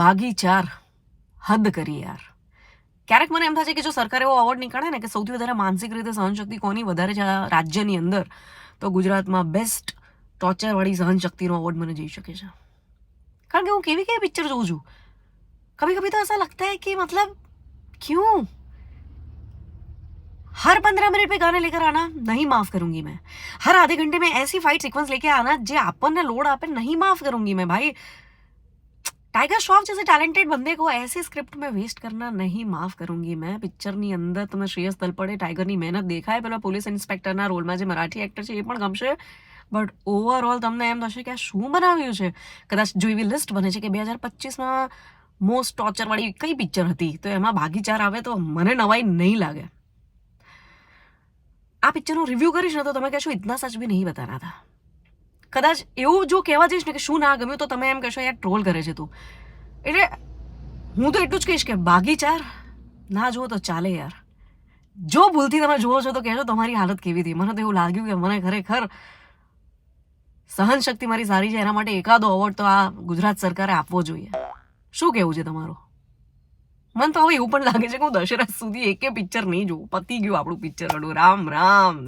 ભાગી 4 હદ કરી યાર. ક્યારેક મને એમ થાય છે કે જો સરકાર એવો એવોર્ડ નીકાળે ને કે સૌથી વધારે માનસિક રીતે સહનશક્તિ કોની વધારે છે આ રાજ્યની અંદર, તો ગુજરાતમાં બેસ્ટ ટોર્ચરવાળી સહનશક્તિનો એવોર્ડ મને જઈ શકે છે. કારણ કે હું કેવી કેવી પિક્ચર જોઉં છું. कभी कभी तो ऐसा लगता है कि मतलब क्यों हर 15 मिनट पे गाने लेकर आना नहीं माफ करूंगी मैं. हर आधे घंटे में ऐसी फाइट सीक्वेंस लेके आना जे આપણને લોડ આપે नहीं माफ करूंगी मैं भाई. टाइगर श्रॉफ जैसे टैलेंटेड बंदे को ऐसे स्क्रिप्ट में वेस्ट करना नहीं माफ करूंगी मैं. પિક્ચરની અંદર તમે શ્રેયસ તલપડે ટાઈગરની મહેનત દેખાય, પેલા પોલીસ ઇન્સ્પેક્ટરના રોલમાં જે મરાઠી એક્ટર છે એ પણ ગમશે, બટ ઓવરઓલ તમને એમ થશે કે આ શું બનાવ્યું છે. કદાચ જો એવી લિસ્ટ બને છે કે 2025માં મોસ્ટ ટોર્ચરવાળી કઈ પિક્ચર હતી, તો એમાં ભાગી 4 આવે તો મને નવાઈ નહીં લાગે. આ પિક્ચરનો રિવ્યૂ કરીશ ને તો તમે કહેશો ઇતના સચ ભી નહીં બતાના થા. કદાચ એવું જો કહેવા જઈશ ને કે શું ના ગમ્યું તો તમે એમ કહેશો યાર ટ્રોલ કરે છે તું. એટલે હું તો એટલું જ કહીશ કે ભાગી 4 ના જુઓ તો ચાલે યાર. જો ભૂલથી તમે જુઓ છો તો કહેજો તમારી હાલત કેવી હતી. મને તો એવું લાગ્યું કે મને ખરેખર સહનશક્તિ મારી સારી છે, એના માટે એકાદો એવોર્ડ તો આ ગુજરાત સરકારે આપવો જોઈએ. શું કહેવું છે તમારું? મને તો હવે એવું પણ લાગે છે કે હું દશેરા સુધી એકે પિક્ચર નહીં જોઉં. પતી ગયું આપણું પિક્ચર. રામ રામ.